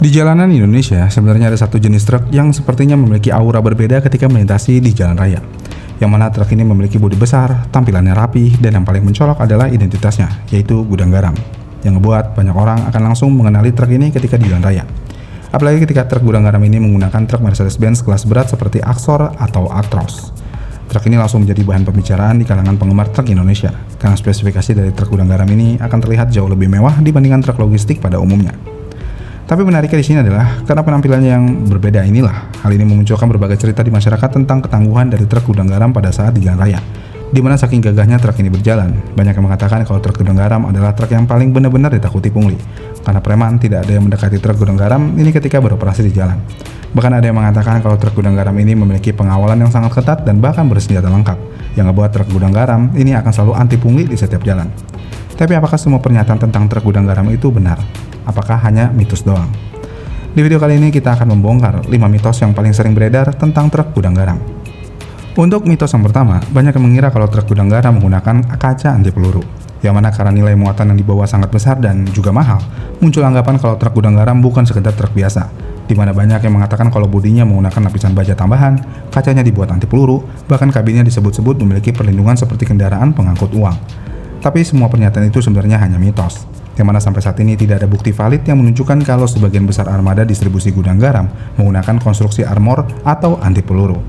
Di jalanan Indonesia, sebenarnya ada satu jenis truk yang sepertinya memiliki aura berbeda ketika melintasi di jalan raya. Yang mana truk ini memiliki bodi besar, tampilannya rapi, dan yang paling mencolok adalah identitasnya, yaitu gudang garam. Yang ngebuat banyak orang akan langsung mengenali truk ini ketika di jalan raya. Apalagi ketika truk gudang garam ini menggunakan truk Mercedes-Benz kelas berat seperti Axor atau Actros. Truk ini langsung menjadi bahan pembicaraan di kalangan penggemar truk Indonesia, karena spesifikasi dari truk gudang garam ini akan terlihat jauh lebih mewah dibandingkan truk logistik pada umumnya. Tapi menariknya di sini adalah karena penampilannya yang berbeda inilah, hal ini memunculkan berbagai cerita di masyarakat tentang ketangguhan dari truk gudang garam pada saat di jalan raya. Di mana saking gagahnya truk ini berjalan, banyak yang mengatakan kalau truk gudang garam adalah truk yang paling benar-benar ditakuti pungli. Karena preman tidak ada yang mendekati truk gudang garam ini ketika beroperasi di jalan. Bahkan ada yang mengatakan kalau truk gudang garam ini memiliki pengawalan yang sangat ketat dan bahkan bersenjata lengkap, yang ngebuat truk gudang garam ini akan selalu anti pungli di setiap jalan. Tapi apakah semua pernyataan tentang truk gudang garam itu benar? Apakah hanya mitos doang? Di video kali ini kita akan membongkar 5 mitos yang paling sering beredar tentang truk gudang garam. Untuk mitos yang pertama, banyak yang mengira kalau truk gudang garam menggunakan kaca anti peluru. Yang mana karena nilai muatan yang dibawa sangat besar dan juga mahal, muncul anggapan kalau truk gudang garam bukan sekedar truk biasa. Di mana banyak yang mengatakan kalau bodinya menggunakan lapisan baja tambahan, kacanya dibuat anti peluru, bahkan kabinnya disebut-sebut memiliki perlindungan seperti kendaraan pengangkut uang. Tapi semua pernyataan itu sebenarnya hanya mitos. Yang mana sampai saat ini tidak ada bukti valid yang menunjukkan kalau sebagian besar armada distribusi gudang garam menggunakan konstruksi armor atau anti peluru.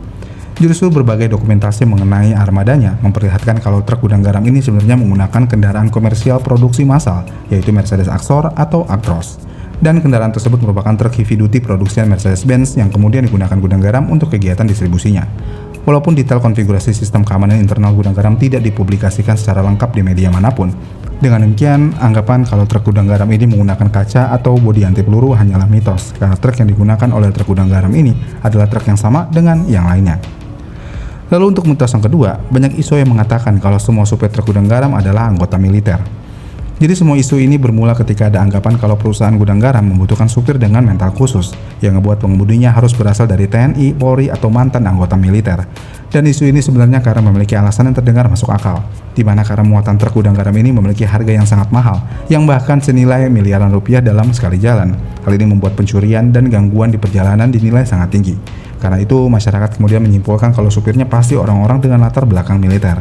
Justru berbagai dokumentasi mengenai armadanya memperlihatkan kalau truk gudang garam ini sebenarnya menggunakan kendaraan komersial produksi massal, yaitu Mercedes Axor atau Actros. Dan kendaraan tersebut merupakan truk heavy duty produksian Mercedes-Benz yang kemudian digunakan gudang garam untuk kegiatan distribusinya. Walaupun detail konfigurasi sistem keamanan internal gudang garam tidak dipublikasikan secara lengkap di media manapun, dengan demikian, anggapan kalau truk gudang garam ini menggunakan kaca atau bodi anti peluru hanyalah mitos, karena truk yang digunakan oleh truk gudang garam ini adalah truk yang sama dengan yang lainnya. Lalu untuk mitos yang kedua, banyak isu yang mengatakan kalau semua supir truk gudang garam adalah anggota militer. Jadi semua isu ini bermula ketika ada anggapan kalau perusahaan gudang garam membutuhkan supir dengan mental khusus, yang membuat pengemudinya harus berasal dari TNI, Polri, atau mantan anggota militer. Dan isu ini sebenarnya karena memiliki alasan yang terdengar masuk akal, di mana karena muatan truk gudang garam ini memiliki harga yang sangat mahal, yang bahkan senilai miliaran rupiah dalam sekali jalan. Hal ini membuat pencurian dan gangguan di perjalanan dinilai sangat tinggi. Karena itu, masyarakat kemudian menyimpulkan kalau supirnya pasti orang-orang dengan latar belakang militer.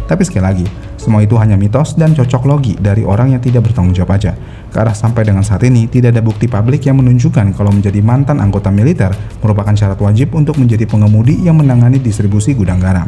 Tapi sekali lagi, semua itu hanya mitos dan cocok logi dari orang yang tidak bertanggung jawab aja. Karena sampai dengan saat ini tidak ada bukti publik yang menunjukkan kalau menjadi mantan anggota militer merupakan syarat wajib untuk menjadi pengemudi yang menangani distribusi gudang garam.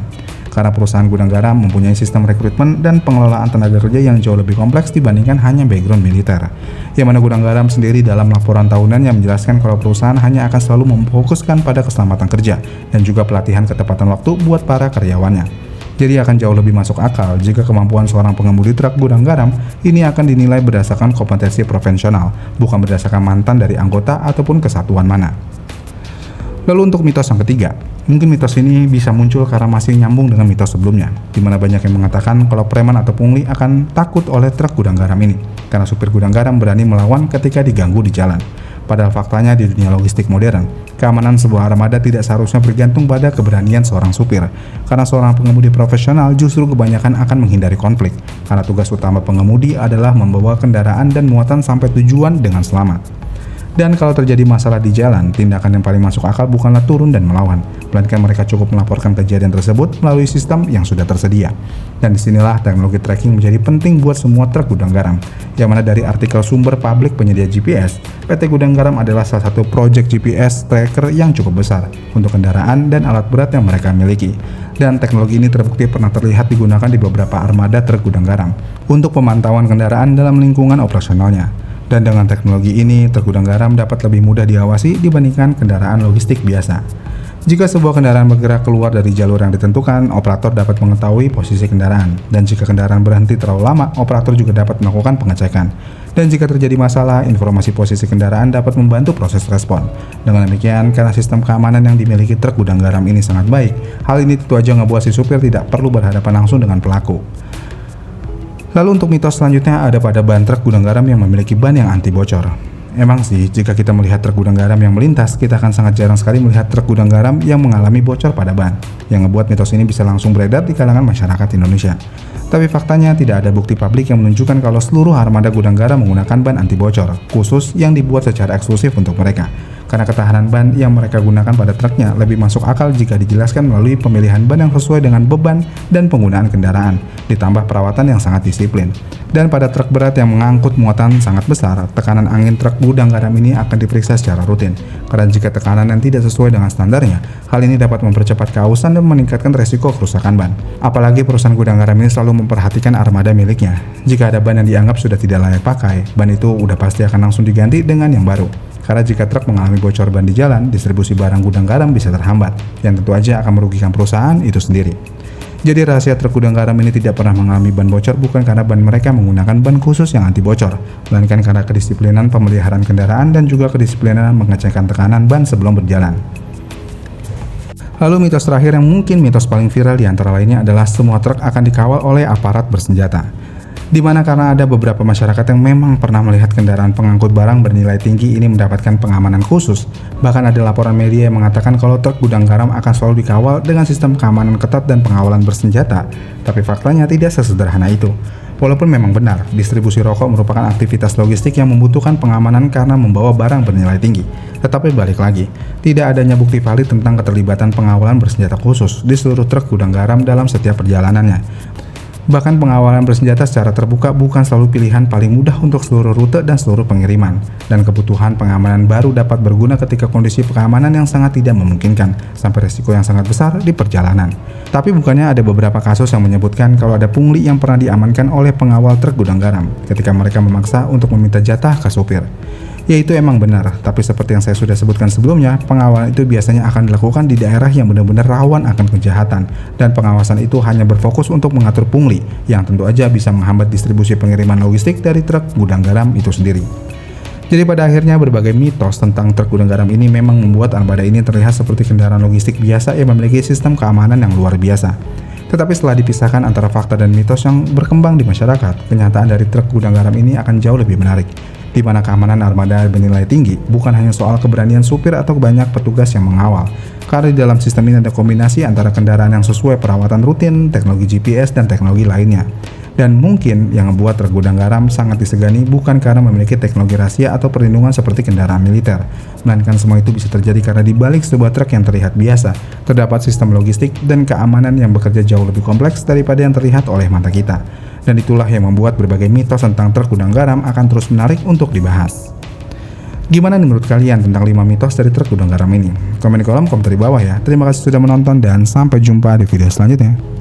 Karena perusahaan gudang garam mempunyai sistem rekrutmen dan pengelolaan tenaga kerja yang jauh lebih kompleks dibandingkan hanya background militer. Yang mana gudang garam sendiri dalam laporan tahunan yang menjelaskan kalau perusahaan hanya akan selalu memfokuskan pada keselamatan kerja dan juga pelatihan ketepatan waktu buat para karyawannya. Jadi akan jauh lebih masuk akal jika kemampuan seorang pengemudi truk gudang garam ini akan dinilai berdasarkan kompetensi profesional, bukan berdasarkan mantan dari anggota ataupun kesatuan mana. Lalu untuk mitos yang ketiga, mungkin mitos ini bisa muncul karena masih nyambung dengan mitos sebelumnya, di mana banyak yang mengatakan kalau preman atau pungli akan takut oleh truk gudang garam ini, karena supir gudang garam berani melawan ketika diganggu di jalan. Padahal faktanya di dunia logistik modern, keamanan sebuah armada tidak seharusnya bergantung pada keberanian seorang supir, karena seorang pengemudi profesional justru kebanyakan akan menghindari konflik, karena tugas utama pengemudi adalah membawa kendaraan dan muatan sampai tujuan dengan selamat. Dan kalau terjadi masalah di jalan, tindakan yang paling masuk akal bukanlah turun dan melawan, melainkan mereka cukup melaporkan kejadian tersebut melalui sistem yang sudah tersedia. Dan disinilah teknologi tracking menjadi penting buat semua truk gudang garam, yang mana dari artikel sumber publik penyedia GPS, PT Gudang Garam adalah salah satu proyek GPS tracker yang cukup besar untuk kendaraan dan alat berat yang mereka miliki. Dan teknologi ini terbukti pernah terlihat digunakan di beberapa armada truk gudang garam untuk pemantauan kendaraan dalam lingkungan operasionalnya. Dan dengan teknologi ini, truk gudang garam dapat lebih mudah diawasi dibandingkan kendaraan logistik biasa. Jika sebuah kendaraan bergerak keluar dari jalur yang ditentukan, operator dapat mengetahui posisi kendaraan. Dan jika kendaraan berhenti terlalu lama, operator juga dapat melakukan pengecekan. Dan jika terjadi masalah, informasi posisi kendaraan dapat membantu proses respon. Dengan demikian, karena sistem keamanan yang dimiliki truk gudang garam ini sangat baik, hal ini tentu aja ngebuat si supir tidak perlu berhadapan langsung dengan pelaku. Lalu untuk mitos selanjutnya ada pada ban truk gudang garam yang memiliki ban yang anti bocor. Emang sih, jika kita melihat truk gudang garam yang melintas, kita akan sangat jarang sekali melihat truk gudang garam yang mengalami bocor pada ban, yang ngebuat mitos ini bisa langsung beredar di kalangan masyarakat Indonesia. Tapi faktanya tidak ada bukti publik yang menunjukkan kalau seluruh armada gudang garam menggunakan ban anti bocor, khusus yang dibuat secara eksklusif untuk mereka. Karena ketahanan ban yang mereka gunakan pada truknya lebih masuk akal jika dijelaskan melalui pemilihan ban yang sesuai dengan beban dan penggunaan kendaraan, ditambah perawatan yang sangat disiplin. Dan pada truk berat yang mengangkut muatan sangat besar, tekanan angin truk gudang garam ini akan diperiksa secara rutin. Karena jika tekanan yang tidak sesuai dengan standarnya, hal ini dapat mempercepat keausan dan meningkatkan resiko kerusakan ban. Apalagi perusahaan gudang garam ini selalu memperhatikan armada miliknya. Jika ada ban yang dianggap sudah tidak layak pakai, ban itu udah pasti akan langsung diganti dengan yang baru. Karena jika truk mengalami bocor ban di jalan, distribusi barang gudang garam bisa terhambat, yang tentu aja akan merugikan perusahaan itu sendiri. Jadi rahasia truk gudang garam ini tidak pernah mengalami ban bocor bukan karena ban mereka menggunakan ban khusus yang anti bocor, melainkan karena kedisiplinan pemeliharaan kendaraan dan juga kedisiplinan mengecekkan tekanan ban sebelum berjalan. Lalu mitos terakhir yang mungkin mitos paling viral di antara lainnya adalah semua truk akan dikawal oleh aparat bersenjata. Dimana karena ada beberapa masyarakat yang memang pernah melihat kendaraan pengangkut barang bernilai tinggi ini mendapatkan pengamanan khusus. Bahkan ada laporan media yang mengatakan kalau truk gudang garam akan selalu dikawal dengan sistem keamanan ketat dan pengawalan bersenjata. Tapi faktanya tidak sesederhana itu. Walaupun memang benar, distribusi rokok merupakan aktivitas logistik yang membutuhkan pengamanan karena membawa barang bernilai tinggi. Tetapi balik lagi, tidak adanya bukti valid tentang keterlibatan pengawalan bersenjata khusus di seluruh truk gudang garam dalam setiap perjalanannya. Bahkan pengawalan bersenjata secara terbuka bukan selalu pilihan paling mudah untuk seluruh rute dan seluruh pengiriman. Dan kebutuhan pengamanan baru dapat berguna ketika kondisi pengamanan yang sangat tidak memungkinkan, sampai risiko yang sangat besar di perjalanan. Tapi bukannya ada beberapa kasus yang menyebutkan kalau ada pungli yang pernah diamankan oleh pengawal truk gudang garam ketika mereka memaksa untuk meminta jatah ke supir. Ya itu emang benar, tapi seperti yang saya sudah sebutkan sebelumnya, pengawalan itu biasanya akan dilakukan di daerah yang benar-benar rawan akan kejahatan, dan pengawasan itu hanya berfokus untuk mengatur pungli, yang tentu aja bisa menghambat distribusi pengiriman logistik dari truk gudang garam itu sendiri. Jadi pada akhirnya berbagai mitos tentang truk gudang garam ini memang membuat armada ini terlihat seperti kendaraan logistik biasa yang memiliki sistem keamanan yang luar biasa. Tetapi setelah dipisahkan antara fakta dan mitos yang berkembang di masyarakat, kenyataan dari truk gudang garam ini akan jauh lebih menarik, di mana keamanan armada bernilai tinggi bukan hanya soal keberanian supir atau banyak petugas yang mengawal. Karena di dalam sistem ini ada kombinasi antara kendaraan yang sesuai perawatan rutin, teknologi GPS, dan teknologi lainnya. Dan mungkin yang membuat truk gudang garam sangat disegani bukan karena memiliki teknologi rahasia atau perlindungan seperti kendaraan militer, melainkan semua itu bisa terjadi karena di balik sebuah truk yang terlihat biasa, terdapat sistem logistik dan keamanan yang bekerja jauh lebih kompleks daripada yang terlihat oleh mata kita. Dan itulah yang membuat berbagai mitos tentang truk gudang garam akan terus menarik untuk dibahas. Gimana menurut kalian tentang 5 mitos dari truk gudang garam ini? Komen di kolom komentar di bawah ya. Terima kasih sudah menonton dan sampai jumpa di video selanjutnya.